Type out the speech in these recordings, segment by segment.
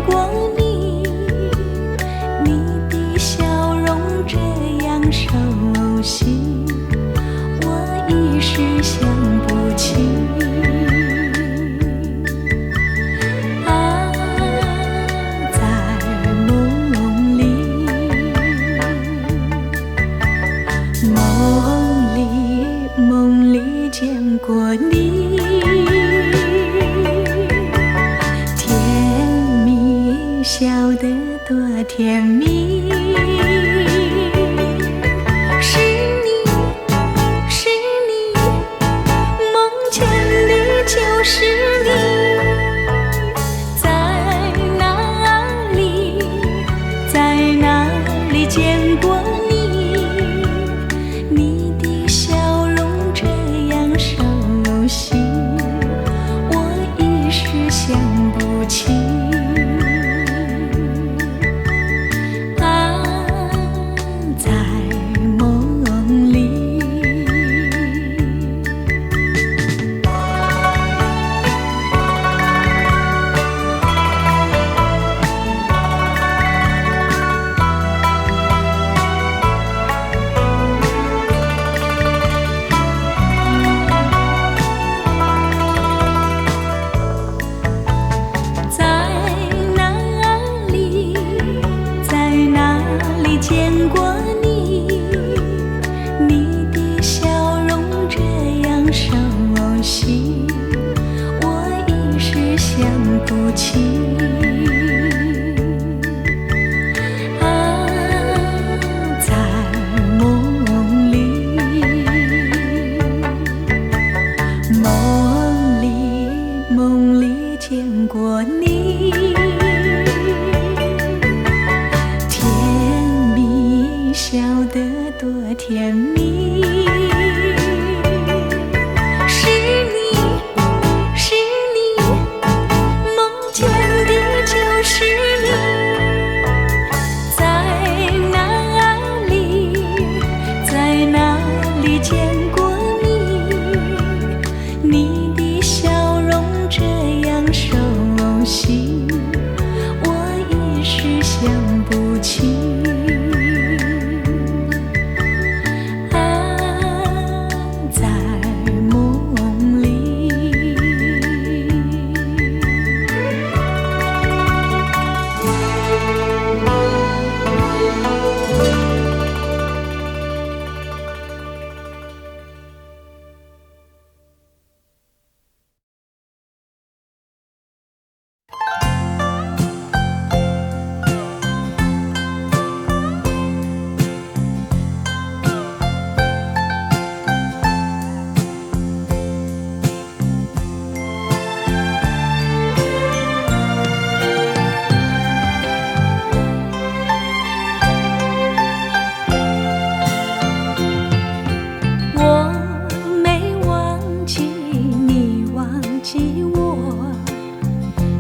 过你，你的笑容这样熟悉，我一时想不起。梦里见过你，甜蜜笑得多甜蜜，是你，是你，梦见的就是你，在哪里，在哪里见过你？想不起啊，在梦里。见过你，你的笑容这样熟悉，我一时想不起。啊，在梦里，梦里见过你。笑得多甜蜜，是你，是你，梦见的就是你，在哪里，在哪里见过你？你的笑容这样熟悉，我一时想不起。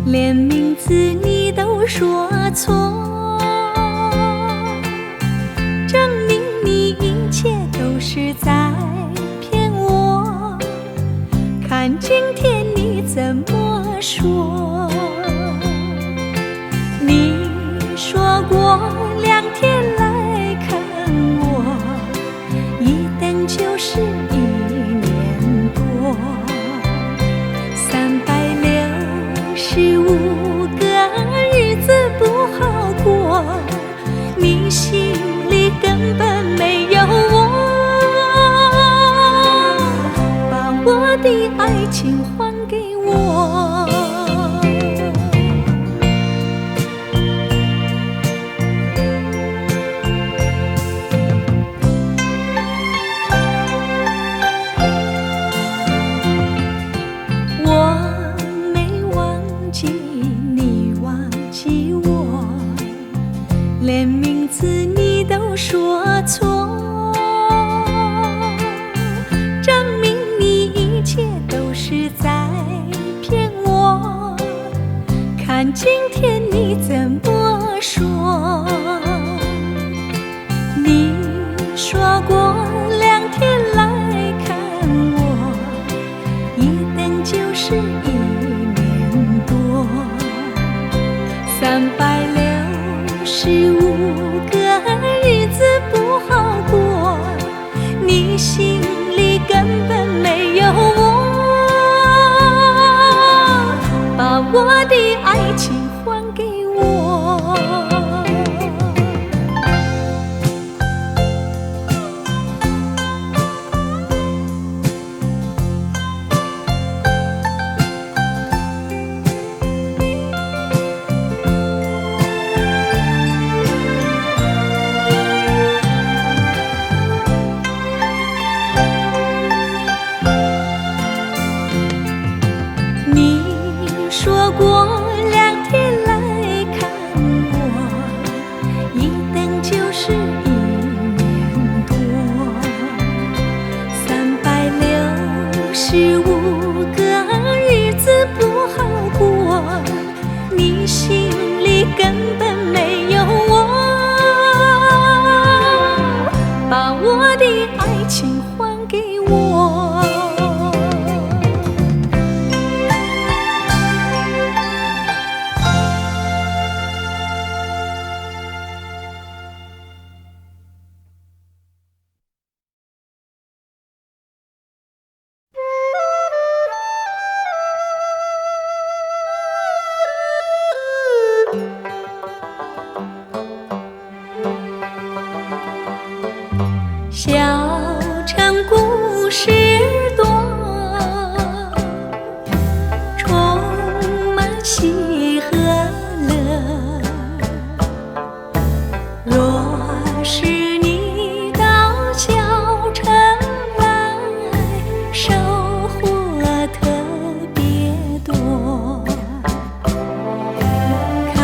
连名字你都说错，证明你一切都是在骗我。看今天你怎么说？你说过2天来看我，一等就是1年多。365个日子不好过，你心里根本没有我，把我的爱情还给我。连名字你都说错，证明你一切都是在骗我。看今天你怎么说？你说过2天来看我，一等就是1年多。65个日子不好过，你心里根本没有我，把我的爱情还给我。你说过2天来看我，一等就是1年多。365个日子不好过，你心里根本没有我，把我的爱情还给我。小城故事多，充满喜和乐。若是你到小城来，收获特别多。看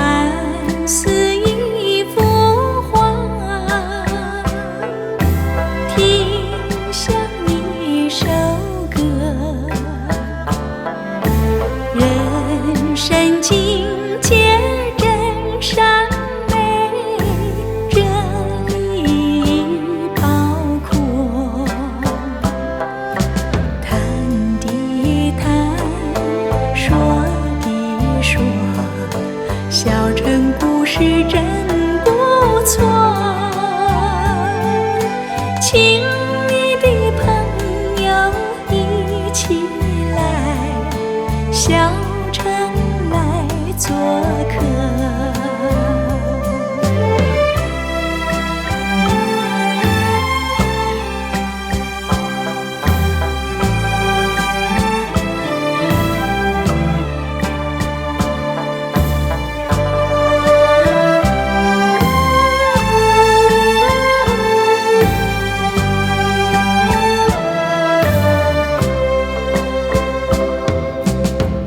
似一幅画，听像一首歌，人生境界真善美，这里包括。谈的谈，说的说，小城故事真不错。请你的朋友一起来，小城来做客。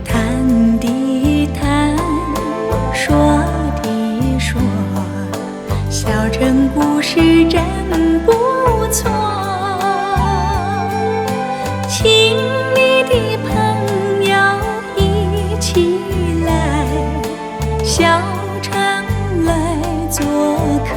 谈的谈，说的说，小城故事真不错。请你的朋友一起来，小城来做客。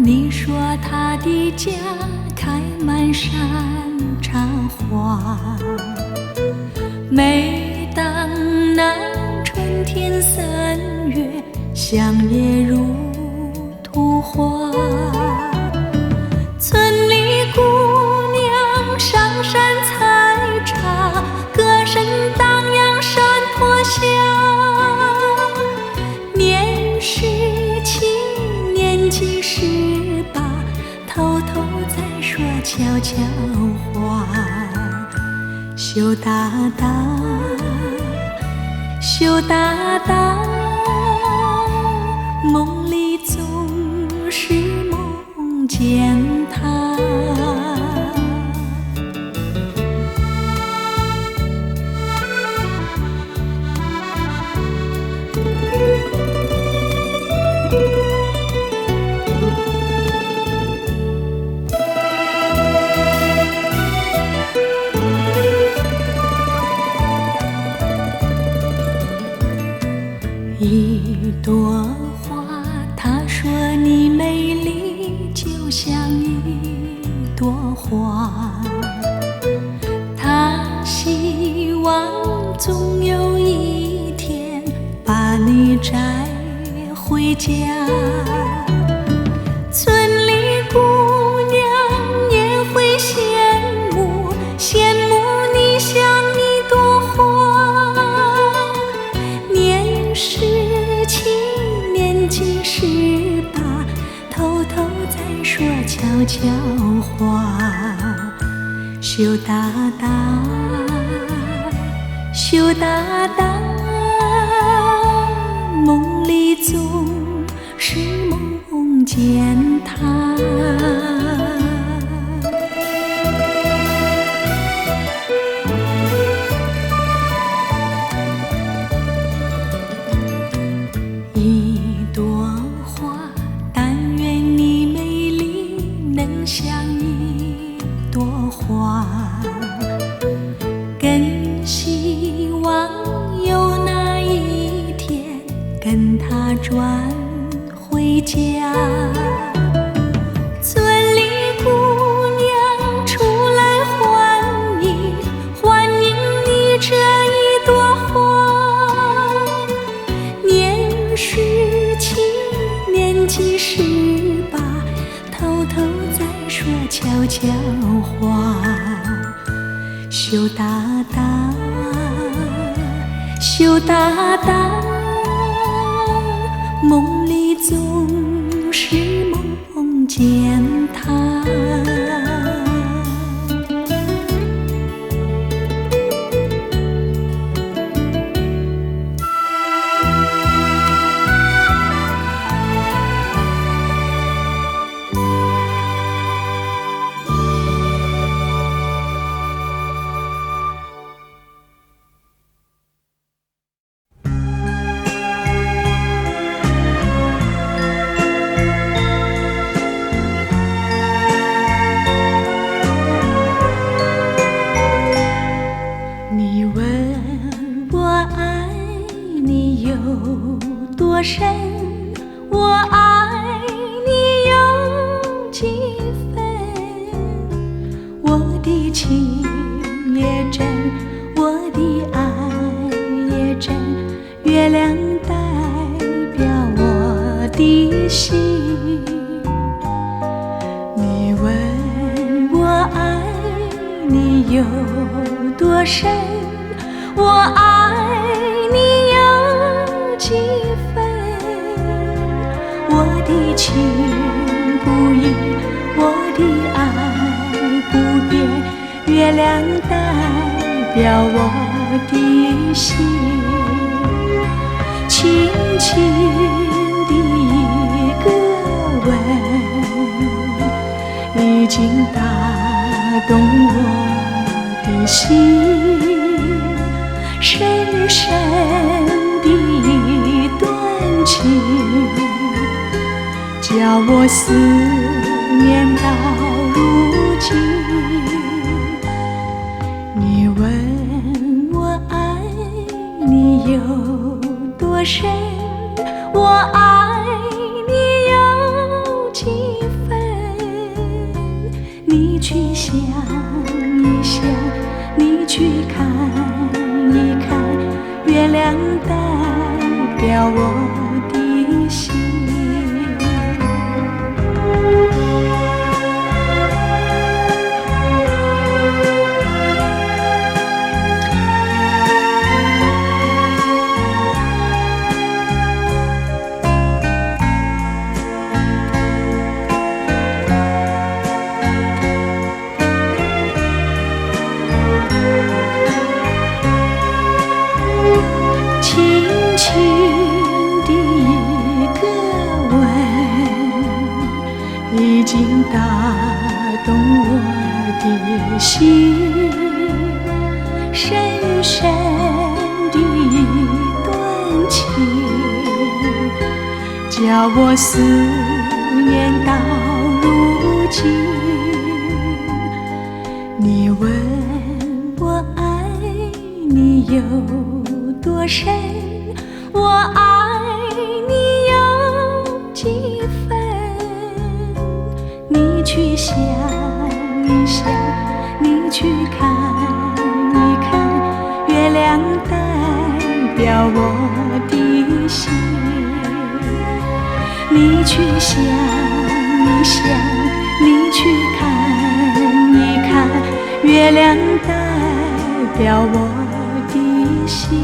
你说他的家开满山茶花，每当那春天3月，乡野如图画。村里姑娘上山采茶，歌声荡漾山坡下。羞答答，羞答答，梦里总是梦见他。一朵花，他说你美丽就像一朵花，他希望总有一天把你摘回家。村里姑娘也会羡慕，羡慕你像一朵花。年17，年纪18，偷偷在说悄悄话。羞答答，羞答答，梦里总是梦见他。一朵花，但愿你美丽能像一朵花，更希望有那一天跟他转回家。村里姑娘出来欢迎，欢迎你这一朵花。年17，年纪18，偷偷在说悄悄话。羞答答，羞答答，梦里总是梦见他。你问我爱你有多深，我爱你有几分？我的情也真，我的爱也真，月亮代表我的心。你问我爱你有多深，我爱你有几分？我的情不移，我的爱不变，月亮代表我的心。轻轻的一个吻，已经打动我的心。深深的一段情，叫我思念到如今。你问我爱你有多深，我爱你有几分？你去想一想，你去看一看，月亮代表我的心。打动我的心，深深的一段情，叫我思念到如今。你问我爱你有多深，我爱你有几分？你去想一想，你去看一看，月亮代表我的心。你去想一想，你去看一看，月亮代表我的心。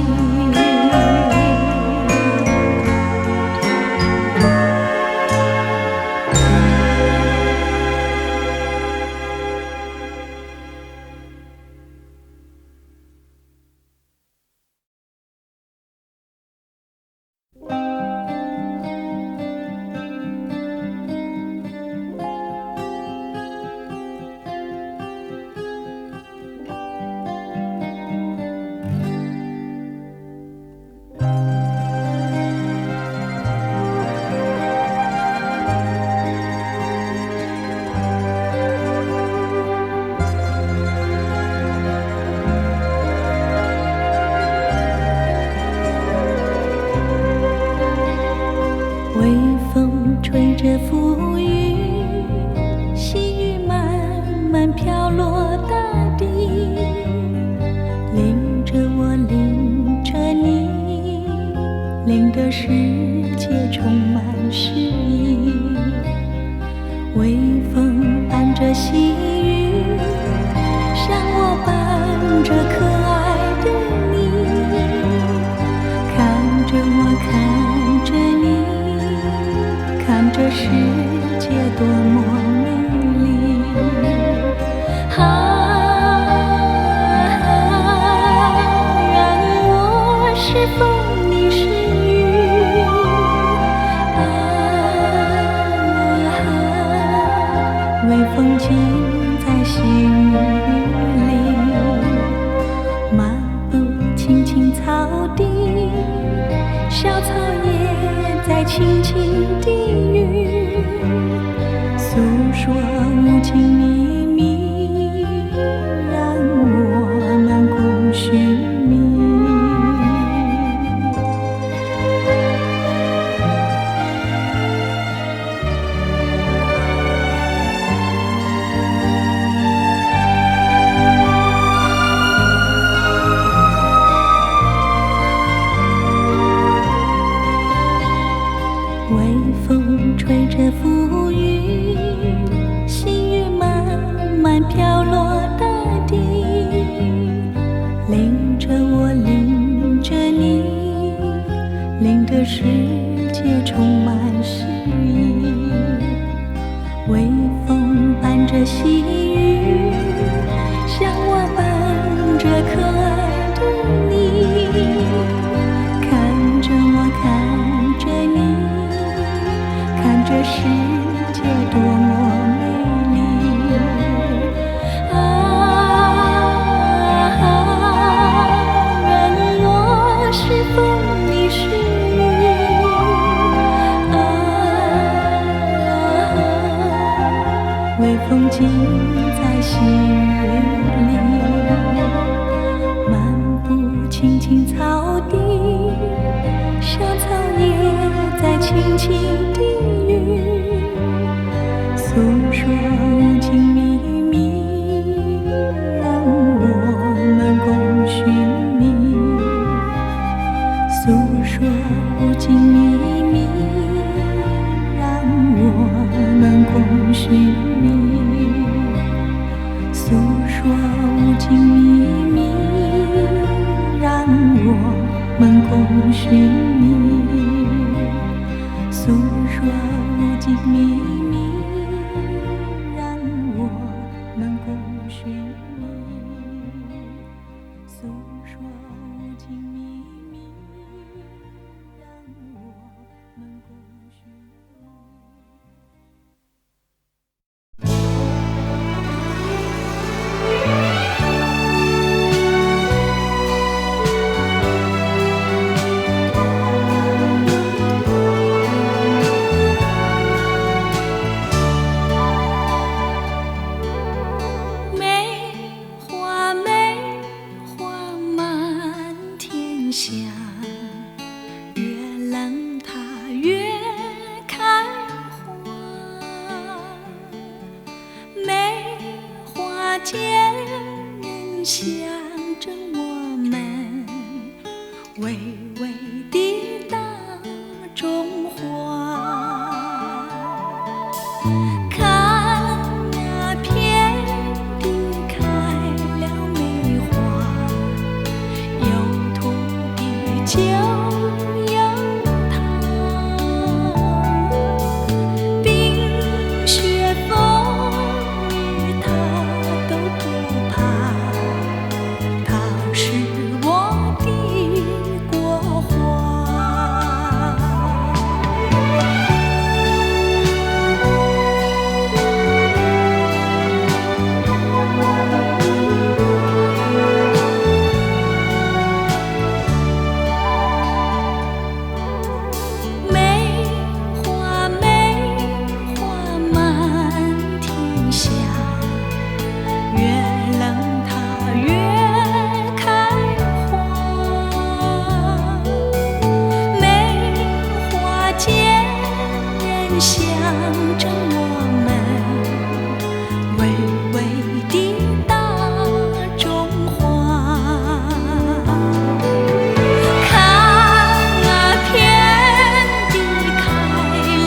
微风吹着浮云，细雨慢慢飘落大地，淋着我，淋着你，淋得世界充满诗意。微风伴着细雨，像我伴着可爱的你，看着我，看着你，看这世界多么美丽。让我是风，你是雨。微风尽在细雨里，漫步青青草地，小草也在轻轻低语，诉说无尽秘密，让我们共寻觅。微风吹着浮云，细雨慢慢飘落大地，淋着我，淋着你，淋得世界充满诗意。微风伴着细雨，像我伴着可爱的你，看着我，看着你，看这世界多么美丽。让我是风，你是雨。微风尽在细雨里，漫步青青草地，小草也在轻轻低语，诉说无尽秘密，让我们共寻觅。诉说无尽秘密，让我们共寻觅。诉说无尽秘密，让我们共寻觅。诉说无尽秘密，让我们共寻觅。诉说无尽秘密，让我们共寻觅。停下，越冷它越开花，梅花间人想着我们，微微地大中华。看那遍地开了梅花，有土地就有它，冰雪风雨它都不怕，它是我的国花。梅花满天下，越冷它越开花。梅花间人想着我们，微微地大中华。看那遍地开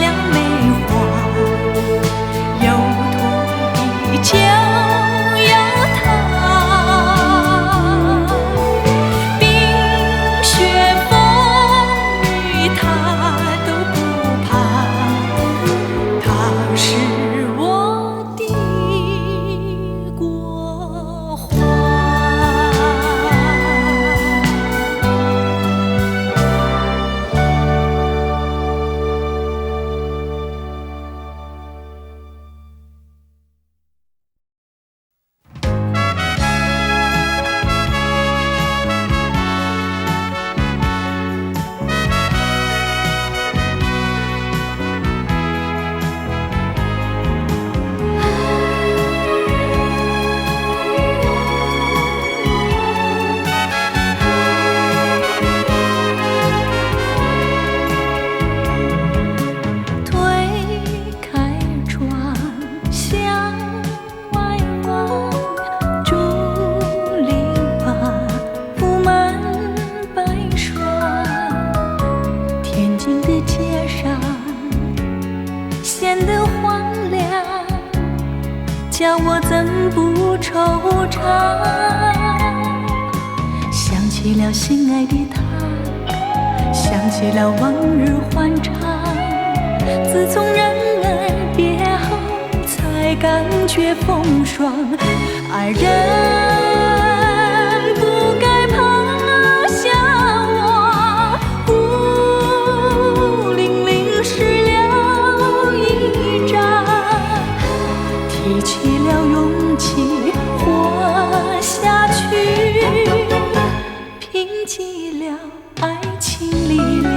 了梅花，有土地就有它，冰雪风雨它都不怕，它是我的国花。推开窗向外望，竹篱笆铺满白霜，天津的街上显得荒凉，叫我怎不惆怅。想起了心爱的他，想起了往日欢畅，自从人儿别后，才感觉风霜。爱人不该抛下我，孤零零湿了一张，提起了勇气活下去，拼尽了爱情力量。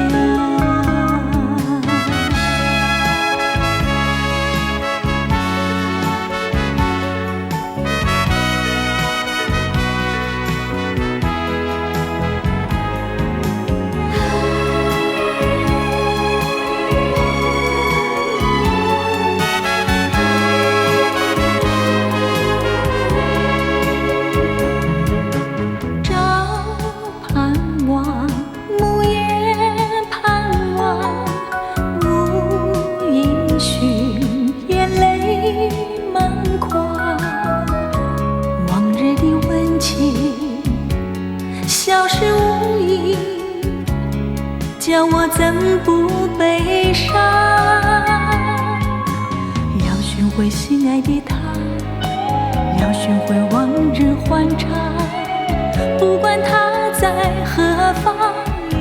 朝盼望，暮夜盼望，无音讯，眼泪满眶。往日的温情消失无影，叫我怎不悲伤？要寻回心爱的他，要寻回往日欢畅。不管他在何方，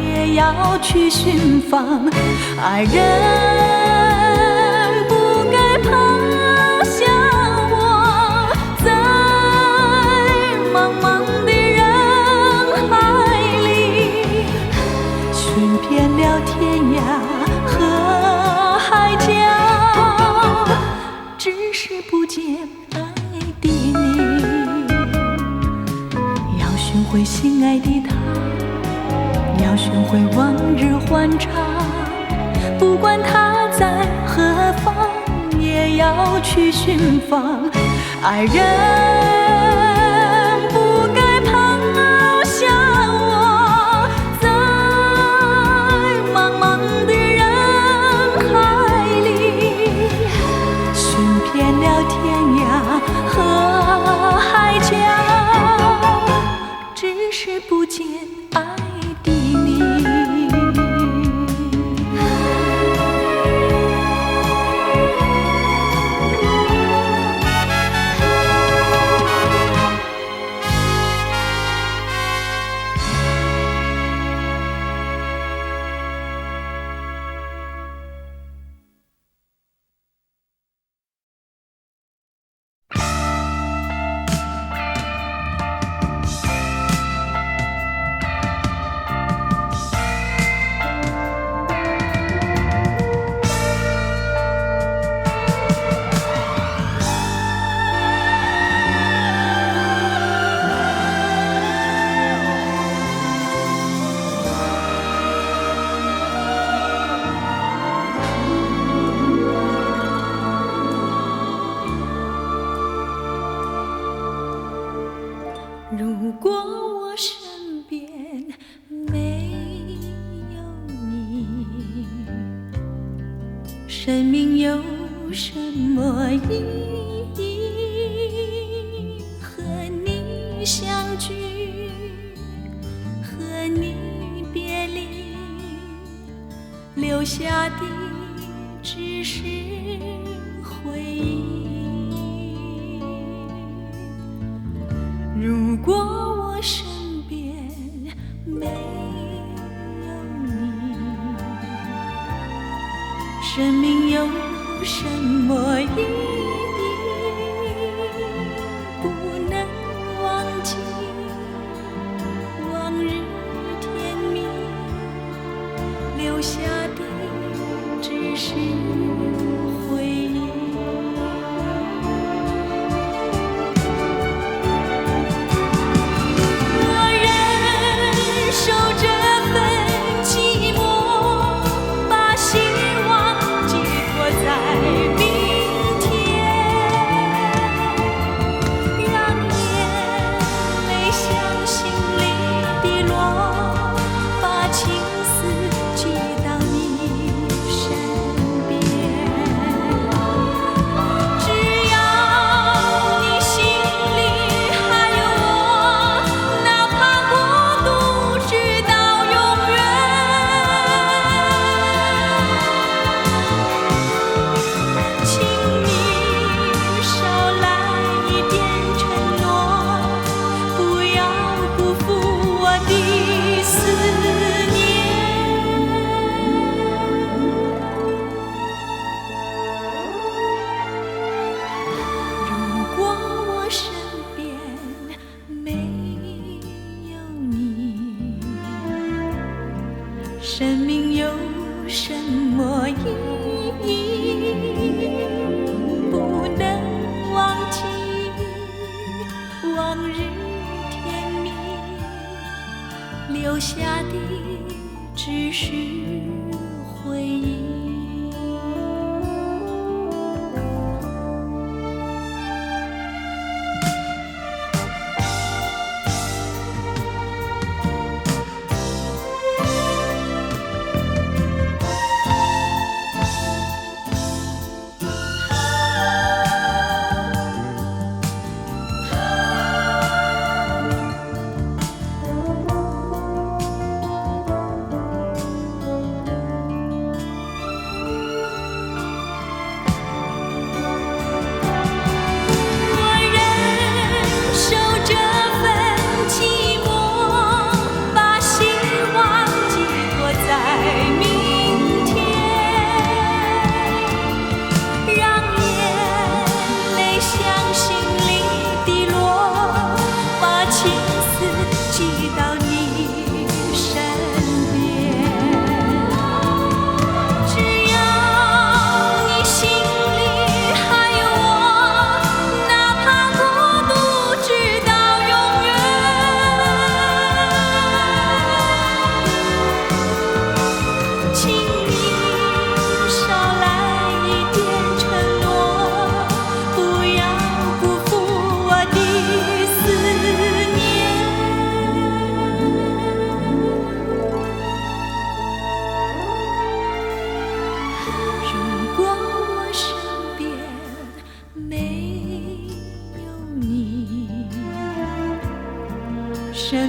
也要去寻访。爱人不该抛下我，在茫茫的人海里，寻遍了天涯和海角，只是不见爱的你。要寻回心爱的他，要寻回往日欢畅。不管他在何方，也要去寻访。爱人不该咆哮我，在茫茫的人海里，寻遍了天涯和海角，只是不见爱的你。如果我身边没有你，生命有什么意义？和你相聚，和你别离，留下的只是回忆。如果我身边没有你，生命有什么意义？不能忘记往日甜蜜，留下的只是回忆。生命有什么意义？不能忘记往日甜蜜，留下的只是回忆。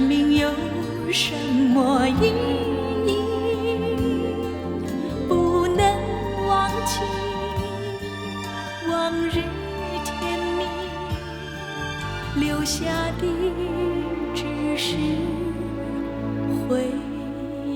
命有什么意义？不能忘记往日甜蜜，留下的只是回忆。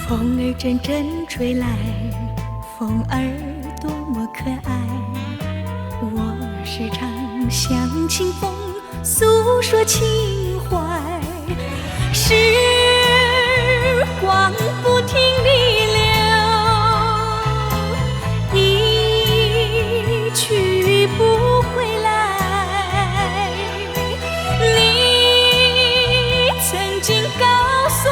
风儿阵阵吹来，风儿多么可爱。我时常向清风诉说情怀，时光不停地流，一去不回来。你曾经告诉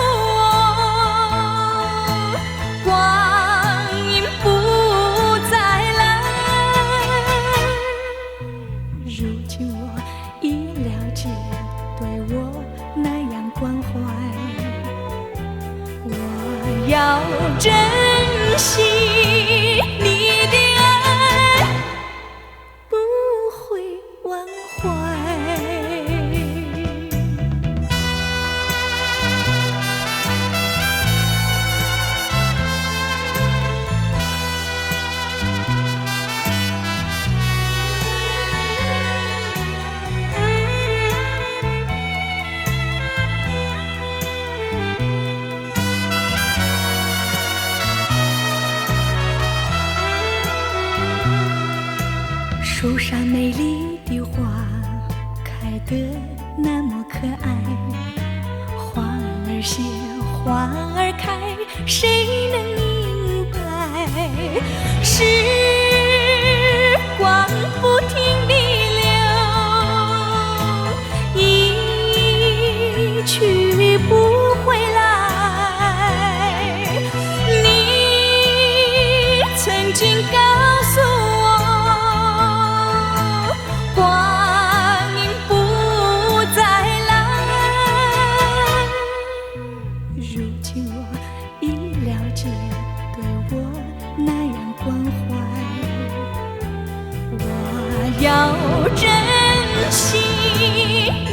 我，要珍惜你的爱，不会忘怀。树上美丽的花开得那么可爱，花儿谢，花儿开，谁能明白？时光不停地流，一去不回来。你曾经告诉我，要珍惜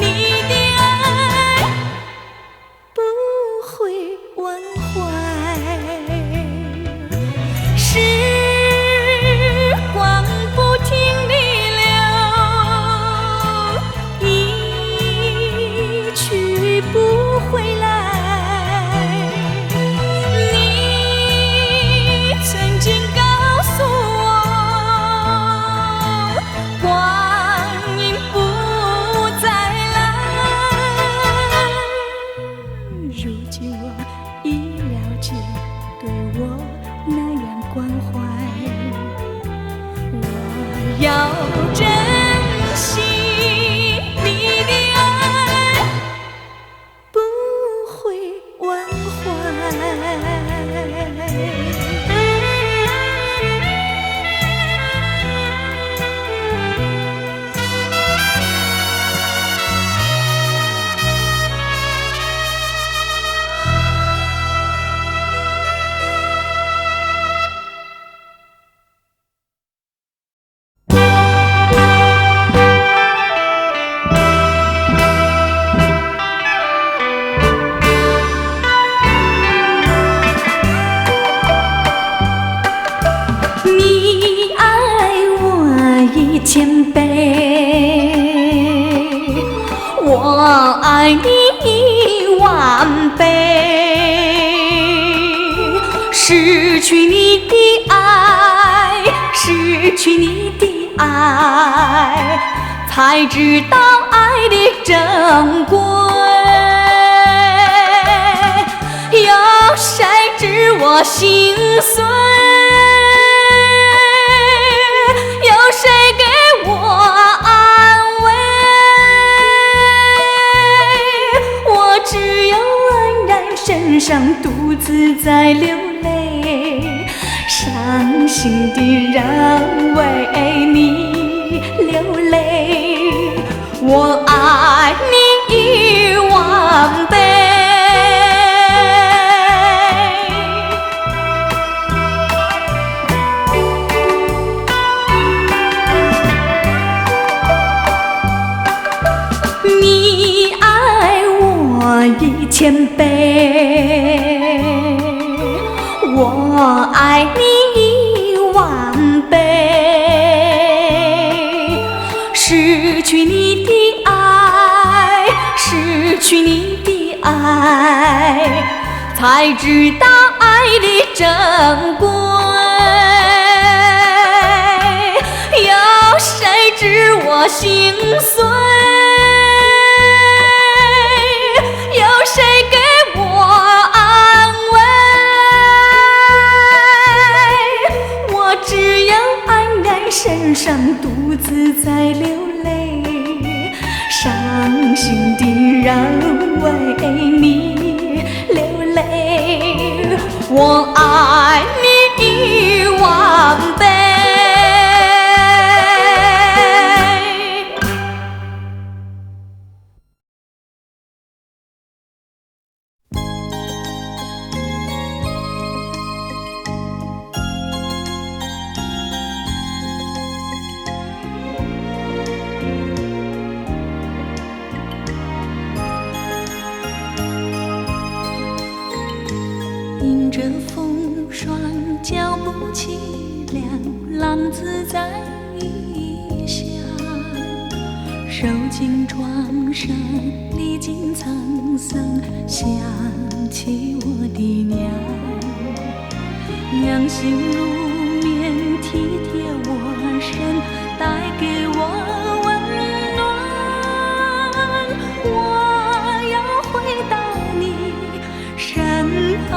你的爱，不会忘怀。时光不停地流，一去不回来。你曾经告诉我，要珍惜你的爱，不会忘怀。千倍，我爱你一万倍。失去你的爱，失去你的爱，才知道爱的珍贵。我心碎，有谁给我安慰？我只有黯然神伤，独自在流泪，伤心的人为你流泪，我爱你一万倍。你爱我1000倍，我爱你10000倍。失去你的爱，失去你的爱，才知道爱的珍贵。有谁知我心碎？有谁给我安慰？我只有黯然神伤，独自在流泪，伤心的人为你流泪，我爱你10000倍。迎着风霜，脚步凄凉，浪子在异乡，受尽创伤，历经沧桑，想起我的娘，娘心如棉，体贴我身，带给我温暖，我要回到你身旁。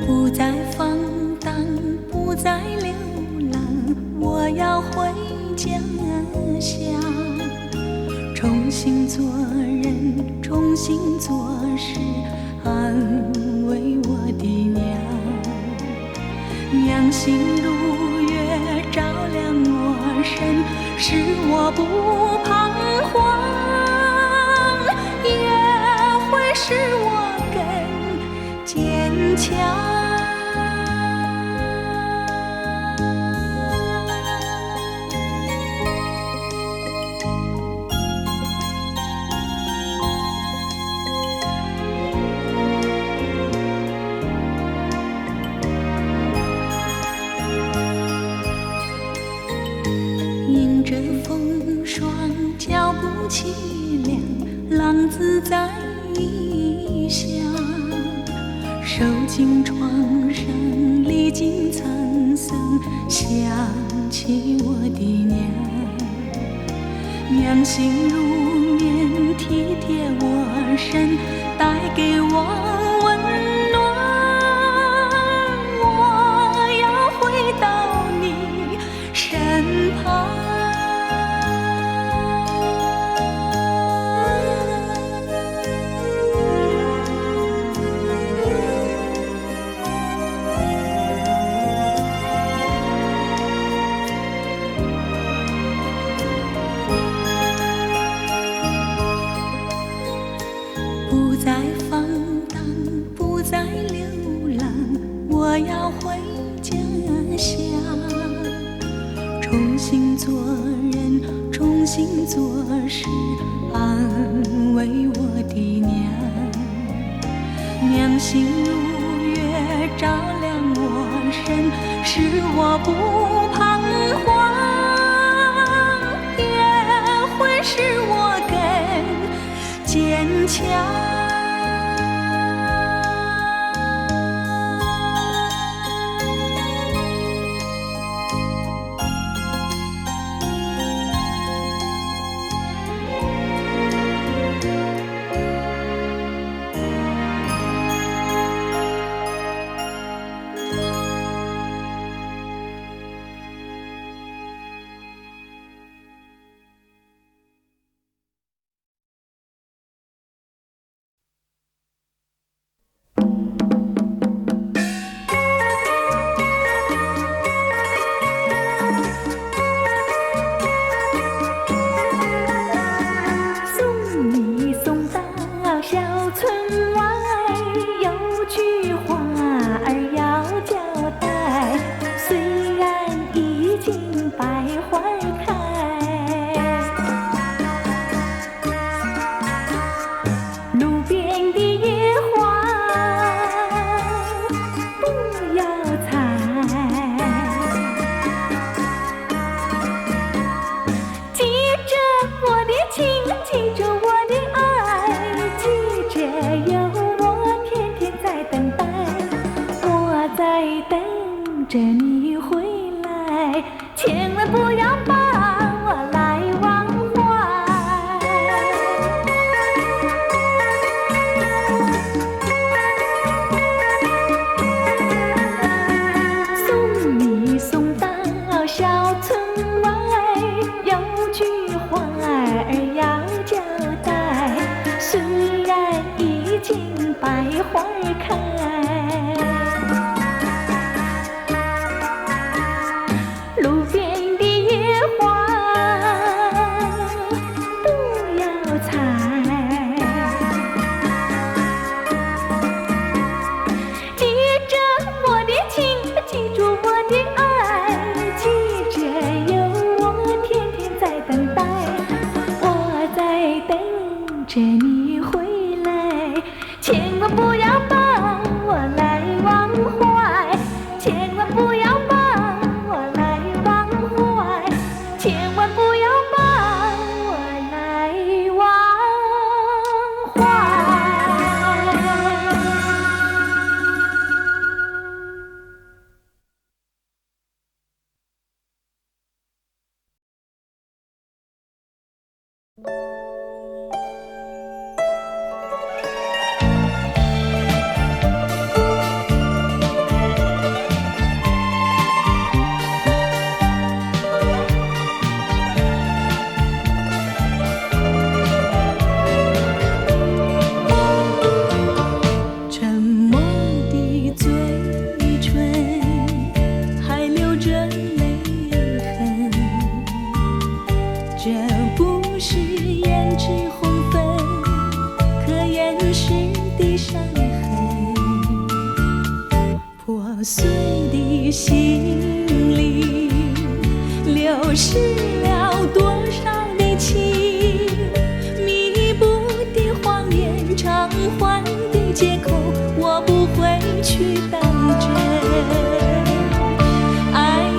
不再放荡，不再流浪，我要回家乡，重新做人，重新做事，安慰我的娘。娘心如月，照亮我身，使我不彷徨，也会使我更坚强。迎着风霜，脚步凄凉，浪子在异乡，受尽创伤，历经沧桑，想起我的娘。娘心如棉，体贴我身，带给我温暖，我要回到你身旁。不再放荡，不再流浪，我要回家乡，重新做人，重新做事，安慰我的娘。娘心如月，照亮我身，使我不彷徨，也会使我更坚坚强。着你回来，千万不要把我来忘怀。送你送到小村外，有句话儿要交代。虽然已经百花开，路边的野花不要采，记着我的情，记住我的爱，记着有我天天在等待，我在等着你回来，千万不要把我来忘怀，千万不要把千万不要把我来忘怀。破碎的心里流失了多少的情，弥补的谎言，偿还的借口，我不会去当真。爱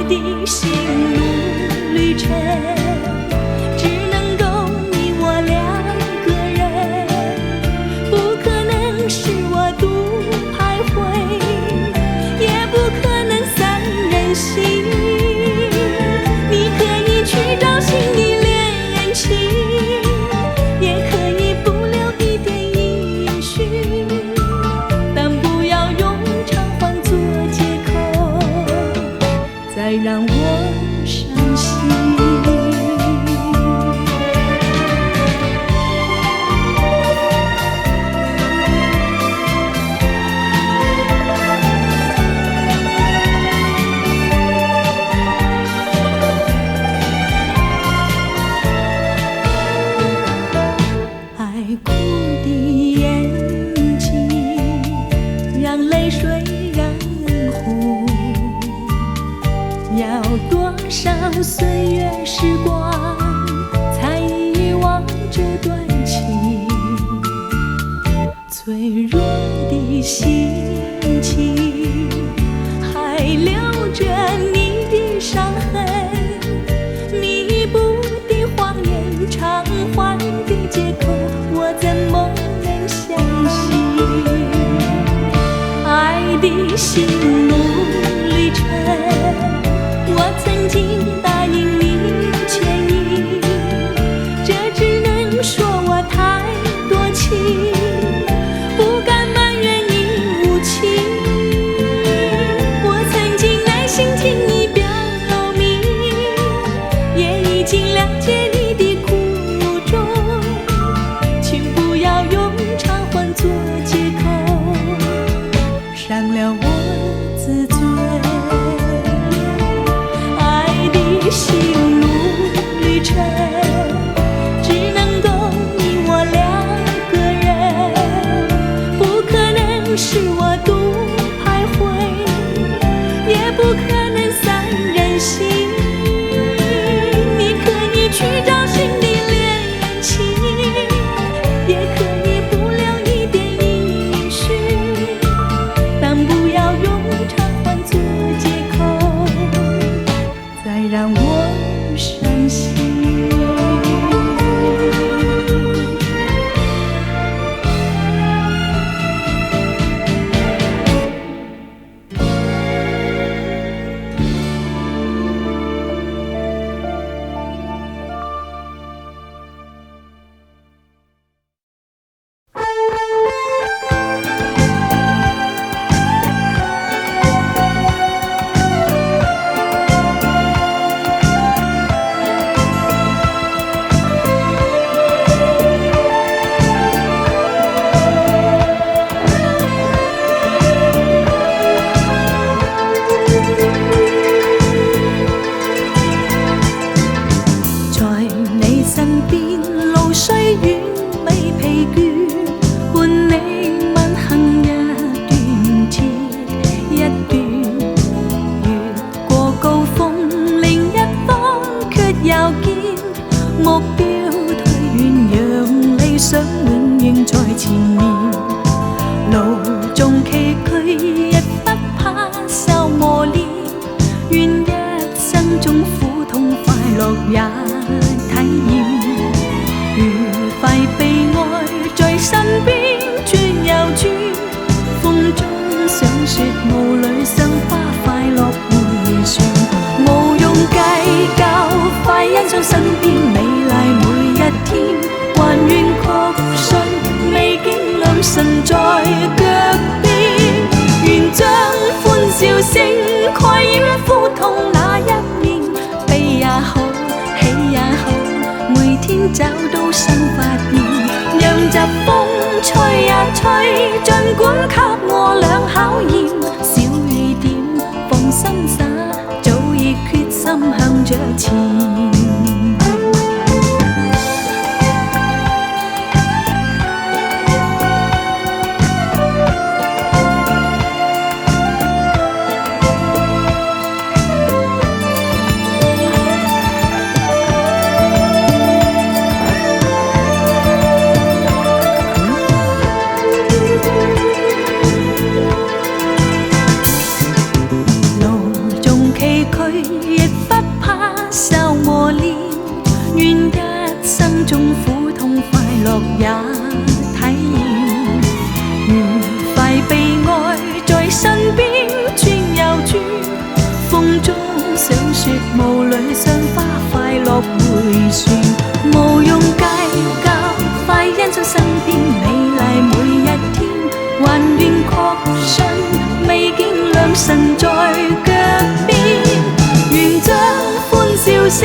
的心路旅程，只能够你我两个人，不可能是我独徘徊，不可能三人行，你可以去说雾里赏花，快乐回旋，无用计较，快欣赏身边美丽每一天，还愿确信美景良辰在脚边，愿将欢笑声盖掩苦痛那一面，悲也好，喜也好，每天找到新发現，讓疾風吹呀吹，儘管給我倆考驗，小雨點放心灑，早已決心向着前。也體驗，愉快悲哀在身邊轉又轉，風中想說霧裏賞花，快樂回旋，無用計較，快欣賞身邊美麗每一天，還願確信美景良辰在腳邊，願將歡笑聲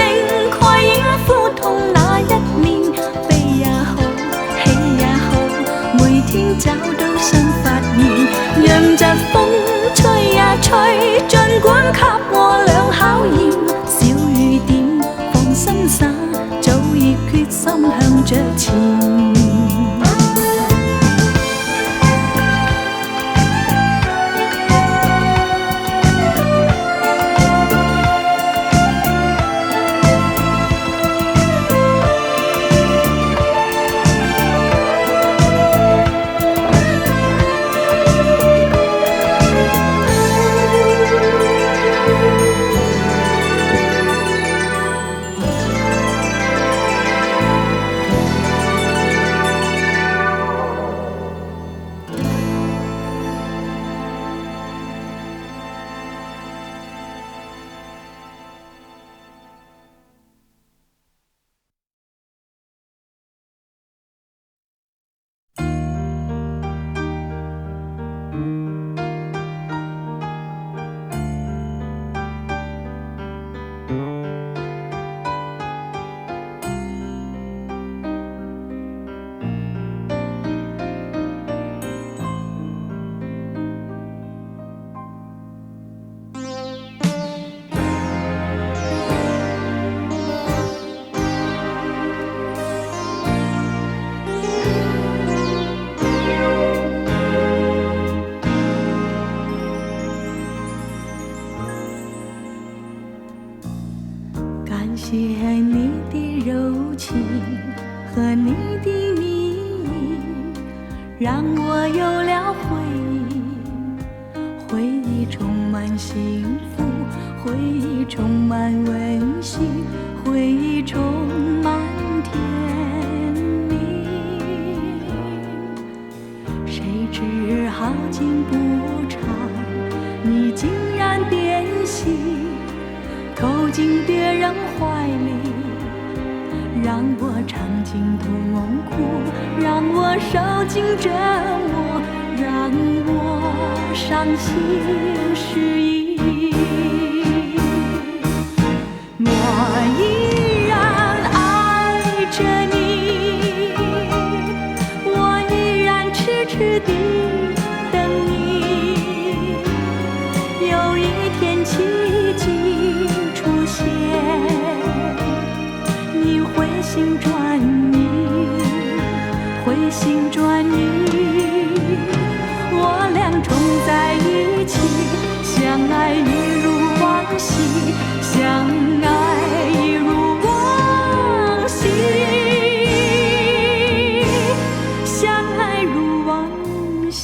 蓋掩苦痛那一面。找到新發現，讓疾風吹呀吹，儘管給我倆考驗，小雨點放心灑，早已決心向着前。谢你的柔情和你的蜜意，让我有了回忆，回忆充满幸福，回忆充满温馨，回忆充满甜蜜。谁知好景不长，你竟然变心，投进别人怀里，让我尝尽痛苦，让我受尽折磨，让我伤心失意。我依然爱着你，我依然痴痴地等你，有一天奇迹出现，你回心转意，回心转意，我俩重在一起，相爱一如往昔，相爱一如往昔，相爱如往昔。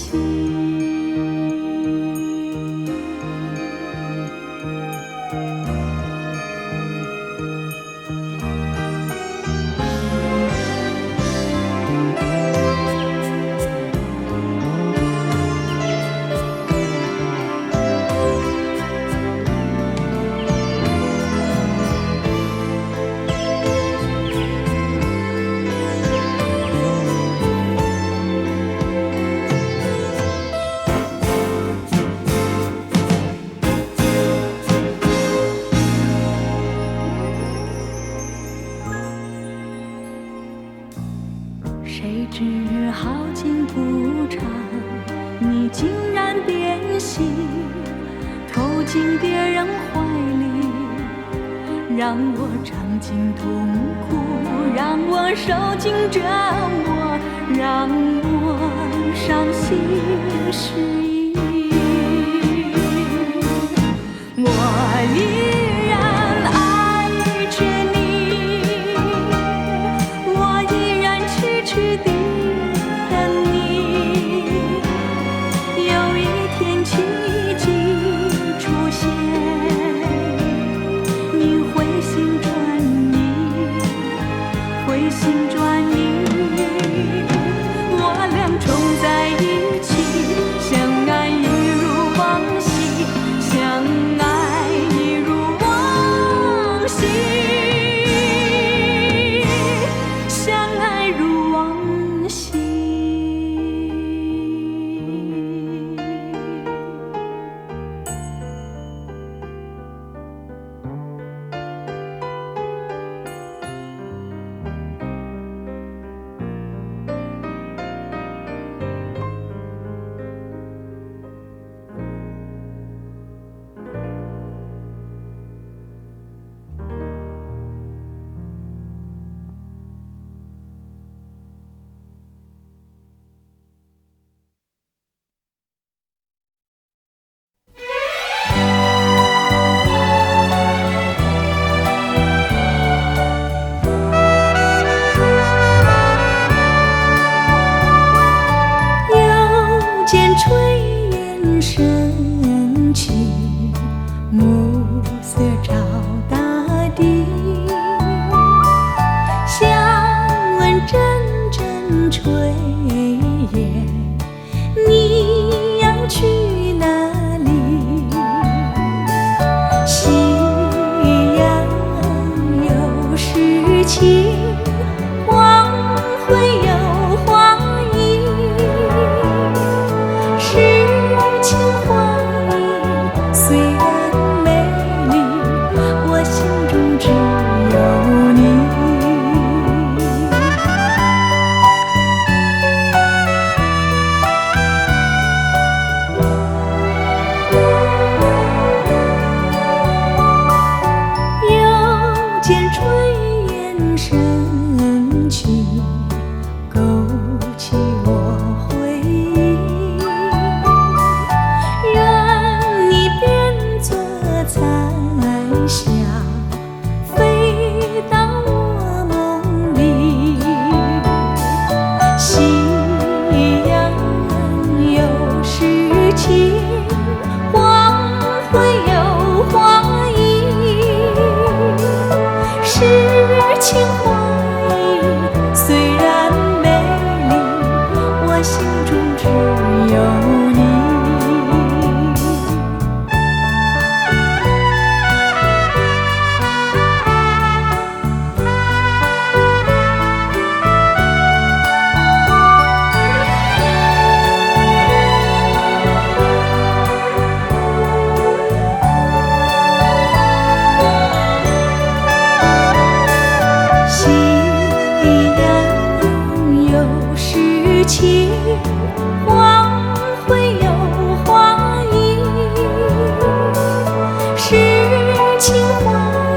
谁知好景不长，你竟然变心，投进别人怀里，让我尝尽痛苦，让我受尽折磨，让我伤心失意。我依然爱着你，我依然痴痴地等你。有一天奇迹出现，你回心转意，回心转意，我俩重在一起，相爱一如往昔，相爱一如往昔，相爱如往昔。见炊烟升起，暮色照大地，想问阵阵炊烟，你要去哪里？夕阳有诗情，黄昏有花意，诗情画意虽然美丽，我心中只有你。又见炊烟升起，勾起我回忆，任你变作彩霞，飞到我梦里。夕阳有诗情，黄昏有花意，诗情画意虽然美丽，我心中只有你。夕阳有诗情，黄昏有花意，诗情画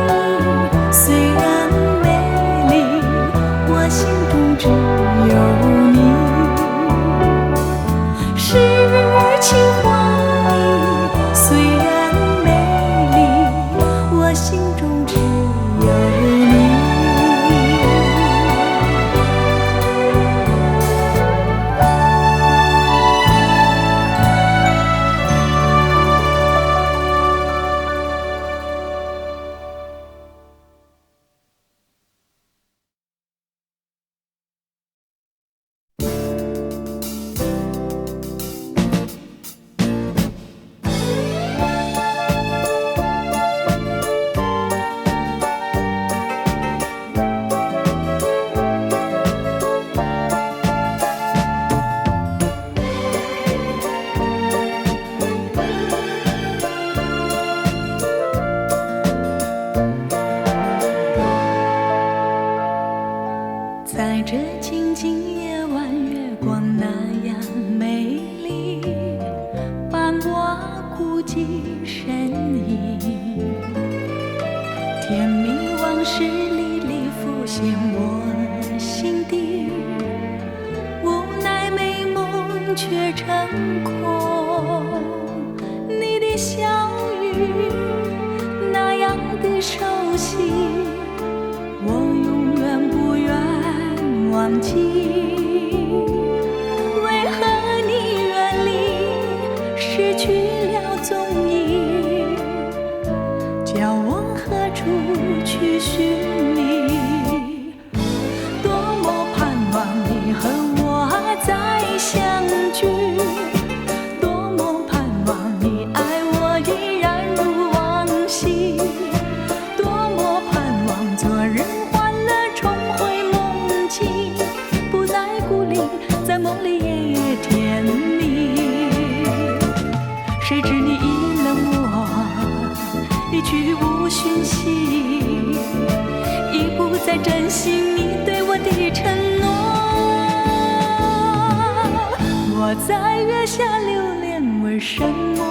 意虽然美丽，我心中只有你。诗情画意虽然美丽，我心中只有你。却成空。你的笑语那样的熟悉，我永远不愿忘记。为何你远离，失去了踪影，叫我何处去寻你？多么盼望你和我再相聚，多么盼望你爱我依然如往昔，多么盼望昨日欢乐重回梦境，不再孤零，在梦里也甜蜜。谁知你已冷漠，一去无讯息，已不再珍惜你对我的承诺。我在月下流连，为什么？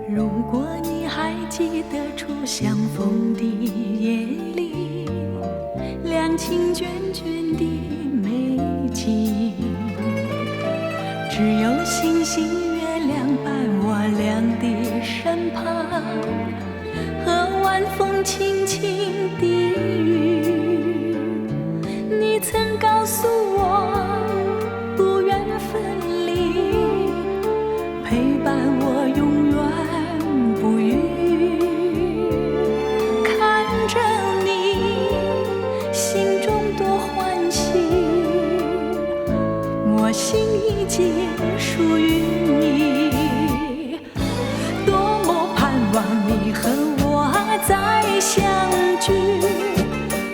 如果你还记得初相逢的夜里，两情眷眷的美景，只有星星月亮伴我俩的身旁，和晚风轻轻的雨。你曾告诉我不愿分离，陪伴我永远不渝。看着你，心中多欢喜，我心已经属于你。多么盼望你和我再相聚，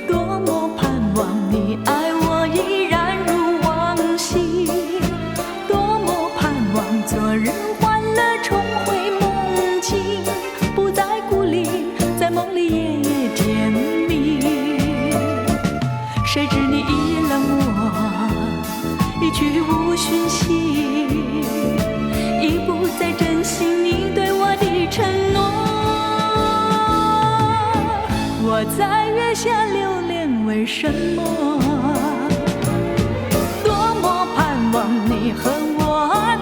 多么盼望你爱我依然如往昔，多么盼望昨日欢乐重回梦境，不再孤零，在梦里也甜蜜。谁知你已冷漠，一去无讯息，已不再珍惜你对我的承诺。我在月下流连，为什么？多么盼望你和我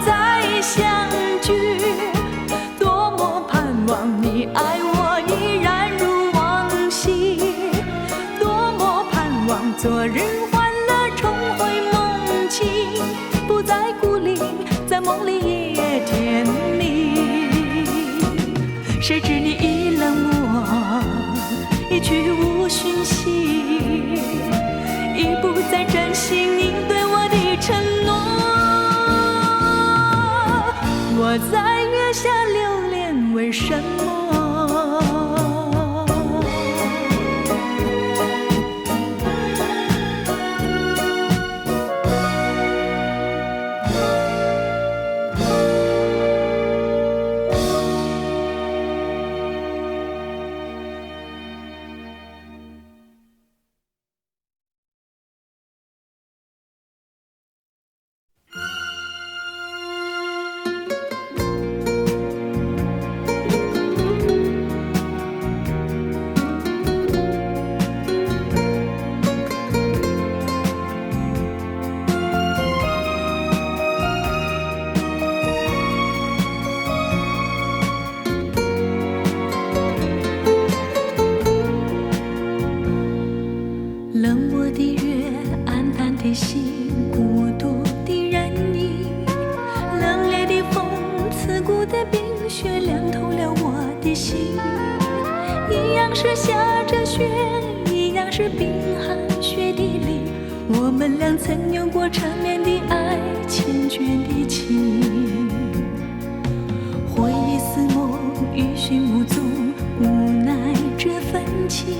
再相聚，多么盼望你爱我依然如往昔，多么盼望昨日欢乐重回梦境，不再孤零，在梦里也甜蜜。谁知你已冷漠，一去无讯息，已不再珍惜你对我的承诺。我在月下流连，为什么？冷漠的月，暗淡的心，孤独的人影，冷冽的风，刺骨的冰雪，凉透了我的心。一样是下着雪，一样是冰寒雪地里，我们俩曾有过缠绵的爱，缱绻的情。回忆似梦，余讯无踪，无奈这份情。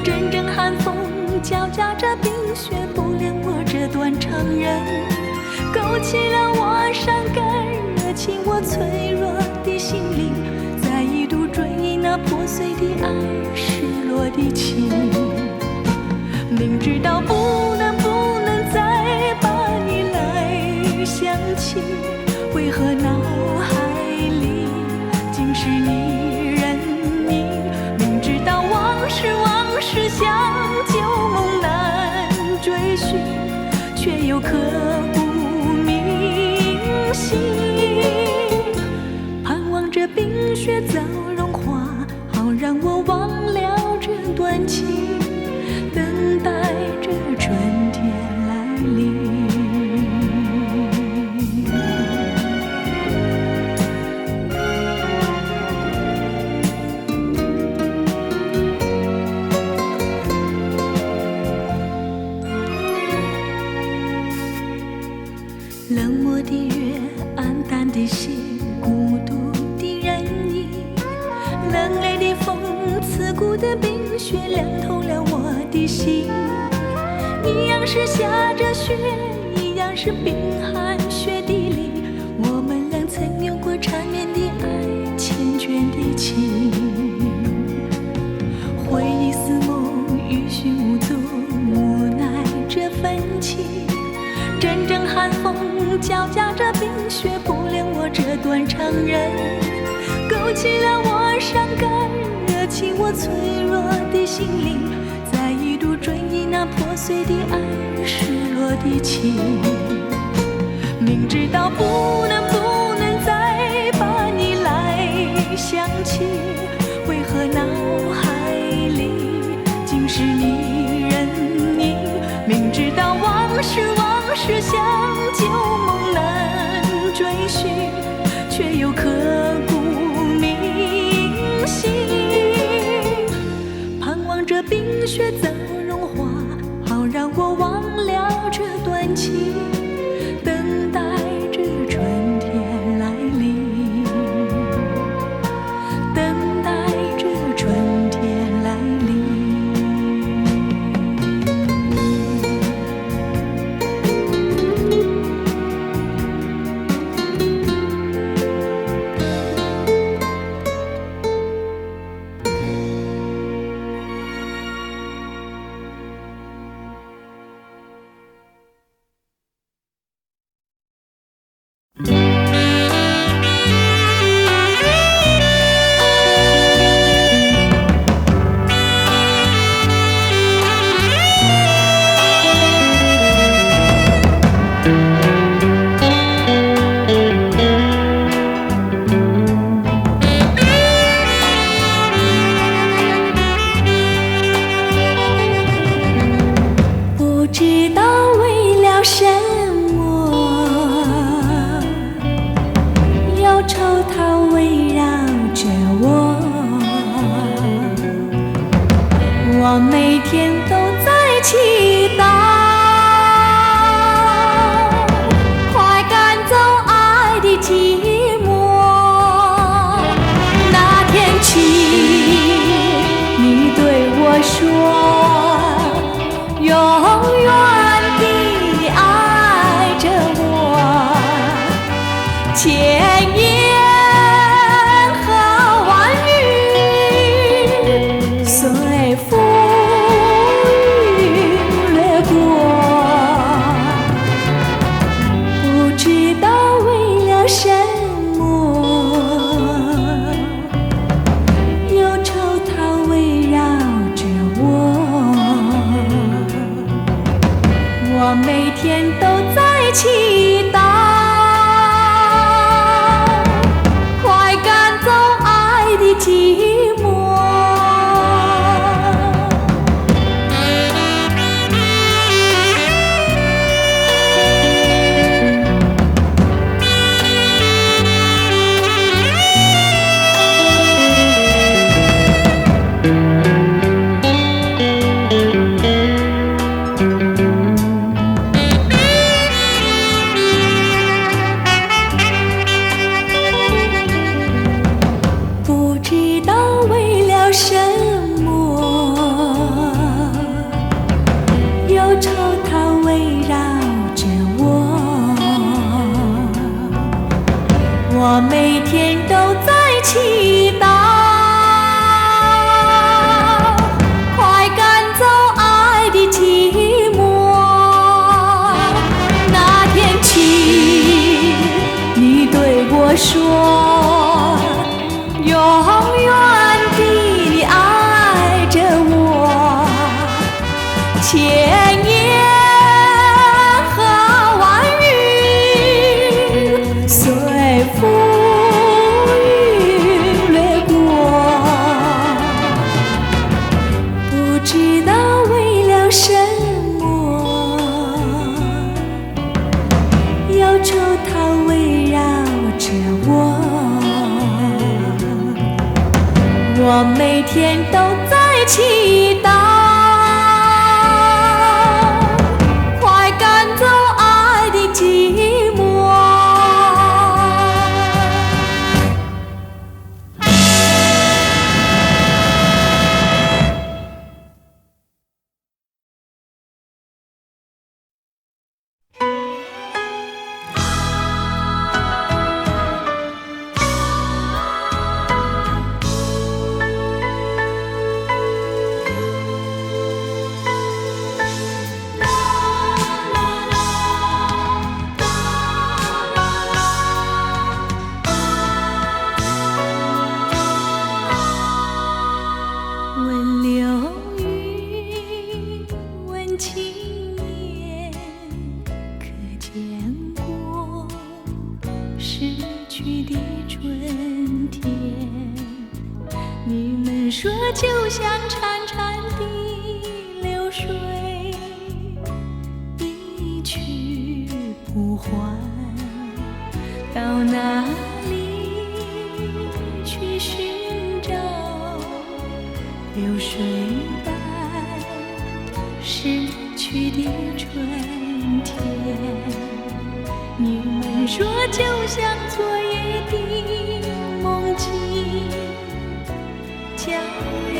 阵阵寒风交加着冰雪，不怜我这断肠人，勾起了我伤感热情，我脆弱的心灵再一度追忆那破碎的爱，失落的情。明知道不能再把你来想起，为何脑海里，竟是你人影。明知道往事像旧梦难追寻，却又刻骨铭心。盼望着冰雪早融化，好让我忘了这段情，等待着春天来临。冷漠的月，暗淡的心，孤独的人影，冷冽的风，刺骨的冰雪，凉透了我的心。一样是下着雪，一样是冰寒雪地里，我们俩曾有过缠绵的爱，缱绻的情。回忆似梦，余讯无踪，无奈这份情。阵阵寒风交加着冰雪，不怜我这段长人，勾起了我伤感，惹起我脆弱的心灵，再一度追忆那破碎的爱，失落的情。明知道不能再把你来想起，为何脑海里竟是你人影？明知道往事像旧梦难追寻，却又刻骨铭心。盼望着冰雪早融化，好让我忘了这段情，等待着春天来临，等待着春天来临。我每天都在祈祷，快赶走爱的寂寞。那天起，你对我说，永远地爱着我，千言和万语随风我每天都在祈祷，快赶走爱的寂寞。什么忧愁它围绕着我，我每天都在祈祷，快赶走爱的寂寞。那天起，你对我说天都在祈祷，快赶走爱的寂寞。问流云，问青年，可见过逝去的春天？你们说就像潺潺的流水，一去不还，到哪里去寻找流水般逝去的春天？你们说就像昨夜的梦境，叫人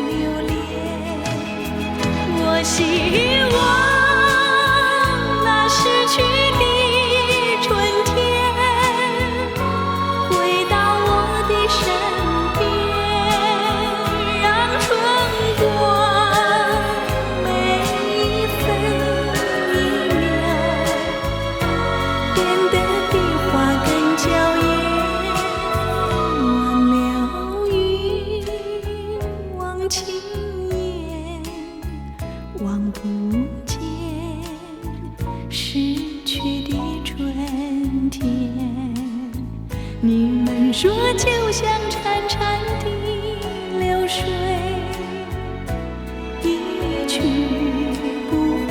留恋。我希望那逝去的春天回到我的身边，让春光每一分一秒变得比花更娇艳。忘了云，忘青烟，望不见逝去的春天。你们说就像潺潺的流水，一去不还。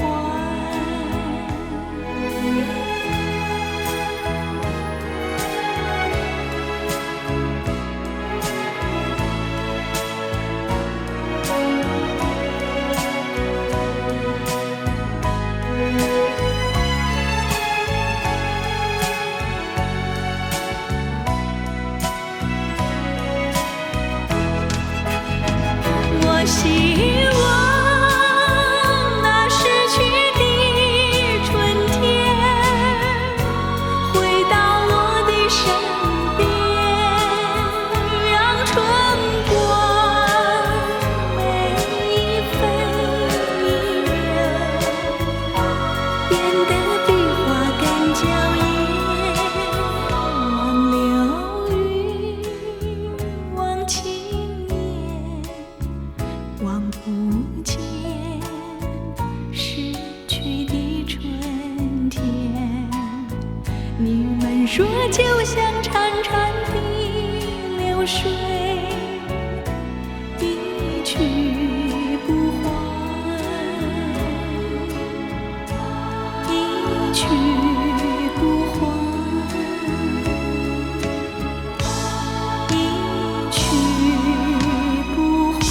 我希望那逝去的春天回到我的身边，让春光每一分一秒变得比花更娇艳。忘流云，忘青烟，望不见逝去的春天。你们说就像潺潺的流水，一去不还，一去不还，一去不还。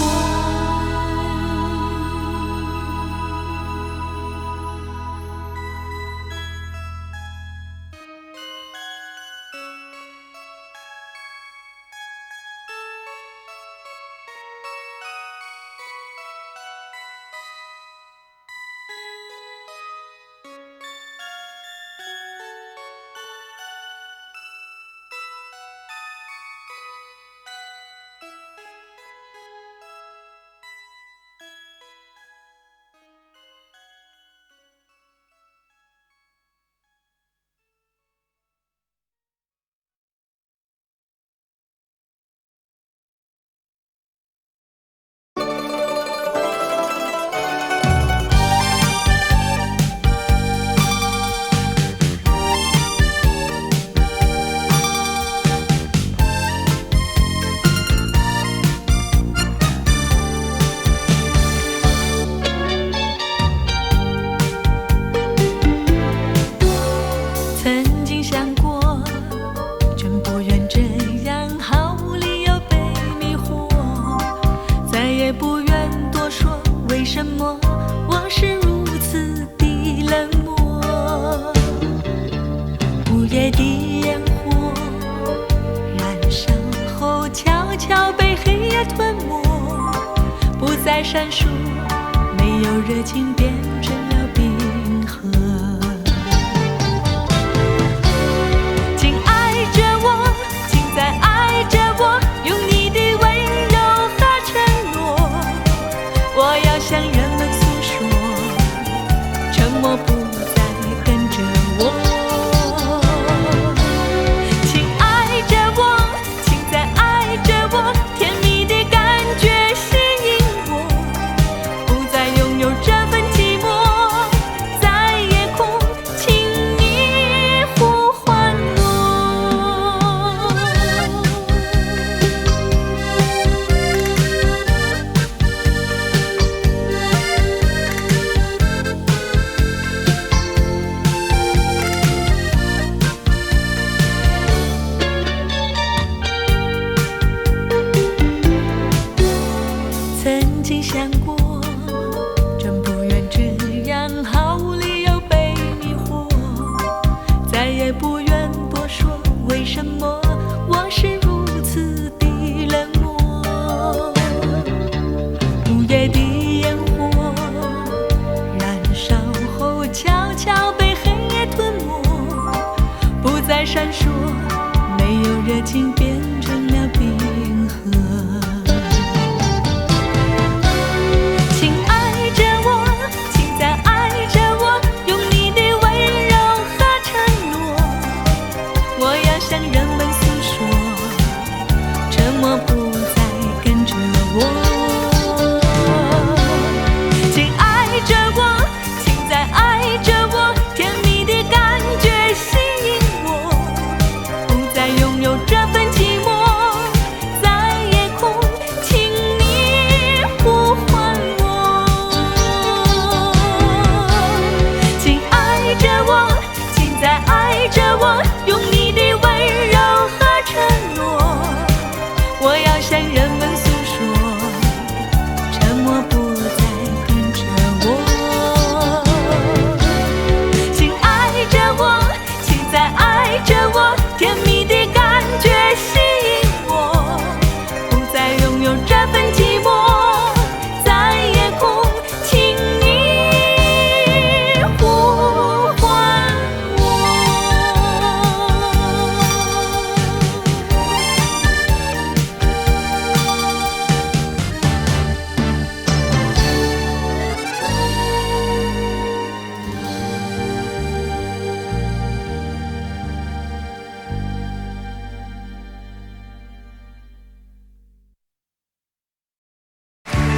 闪烁，没有热情变成了冰河。请爱着我，请再爱着我，用你的温柔和承诺。我要向人们诉说，沉默不再跟着我。请爱着我，请再爱着我，甜蜜的感觉吸引我，不再拥有这份寂寞，在夜空，请你呼唤我。曾经想过，真不愿这样毫无理由被迷惑，再也不愿多说为什么我是如此的冷漠。午夜的烟火燃烧后悄悄被黑夜吞没，不再闪烁，没有热情变成了冰河。请爱着我，请再爱着我，用你的温柔和承诺。我要向人们诉说，沉默不再跟着我。请爱着我，请再爱着我，甜蜜的感觉吸引我，不再拥有这份寂寞，在夜空，请你呼唤我。请爱着我，请再爱着我，用你的温柔和承诺。我要向人们诉说，沉默不再跟着我。请爱着我，请再爱着我，甜蜜的感觉吸引我，不再拥有这份寂寞，在夜空，请你呼唤我。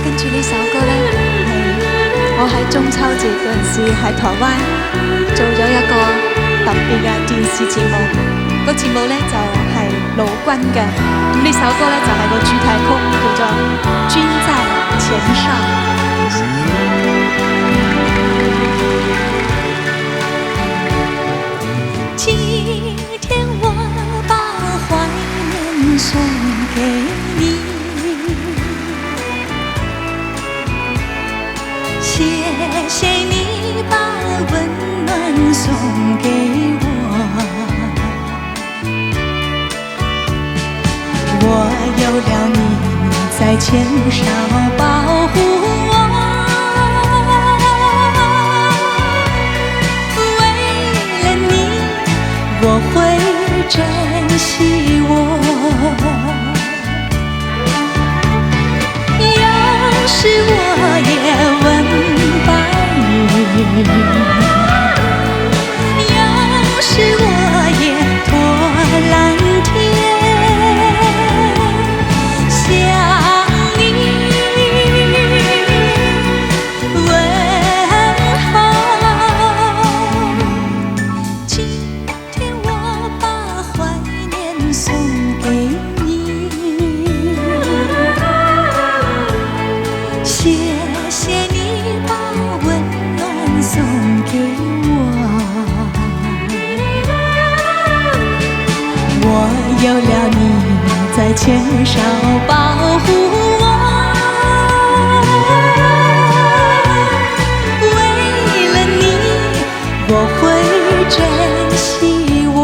跟住呢首歌呢，係我喺中秋節嗰陣時喺台灣做咗一個特別嘅電視節目，個節目呢就係盧軍嘅，咁呢首歌呢就係個主題曲，叫做《君在前上》。今天我把怀念送给你，谢谢你把温暖送给我。我有了你在前哨保护我，为了你我会珍惜我。要是我也问白云，要是我也托蓝天，向你问候。今天我把怀念送给你，谢谢你把温暖送给我。我有了你在前哨保护我，为了你我会珍惜我。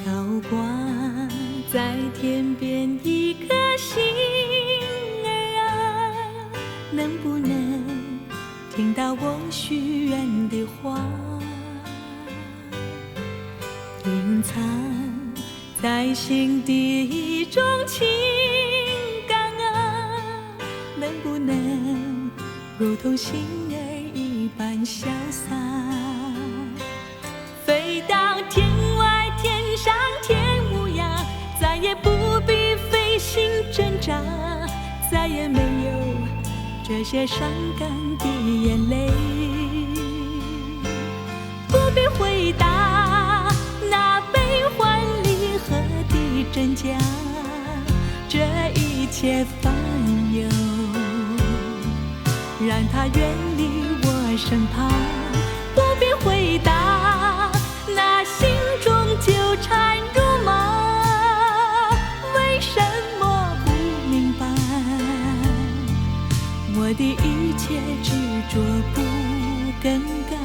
高挂在天边一颗星儿啊，能不能听到我许愿的话？隐藏在心底一种情感啊，能不能如同星儿一般潇洒，飞到天外天上天无涯，再也不必费心挣扎，再也没有这些伤感的眼泪。不必回答那悲欢离合的真假，这一切烦忧让它远离我身旁。不必回答那心中纠缠如麻，为什么不明白我的一切执着不更改？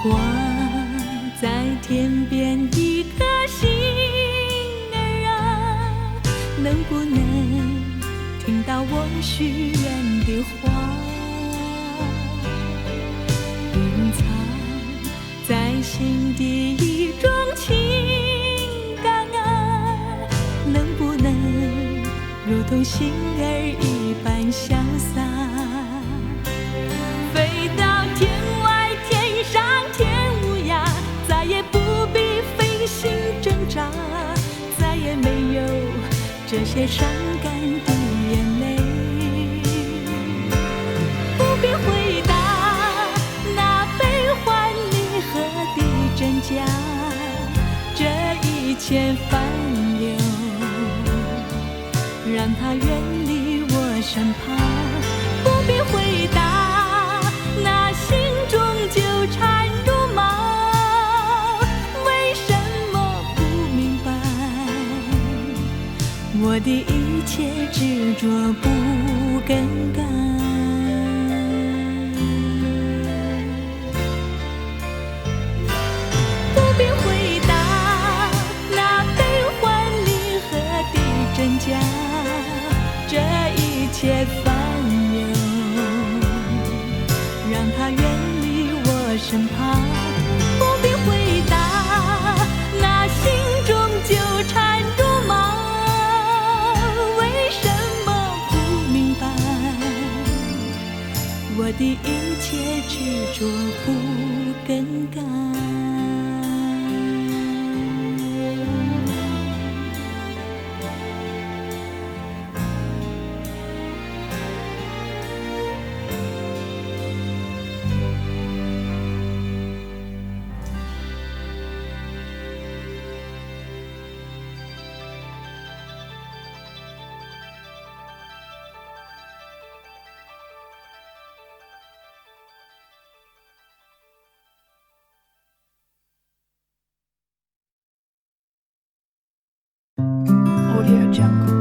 挂在天边一颗星儿啊，能不能听到我许愿的话？隐藏在心底一种情感啊，能不能如同星儿一般潇洒，飞到天外天上天无涯，再也不必费心挣扎，再也没有这些伤感的眼泪。不必回答那悲欢离合的真假，这一切烦忧让它远离我身旁。不必回答那心中纠缠如麻，为什么不明白我的一切执着不更改？不必回答那悲欢离合的真假，这一切烦忧让它远离我身旁。不必回答那心中纠缠如麻，为什么不明白我的一切执着不更改？Audio Jungle.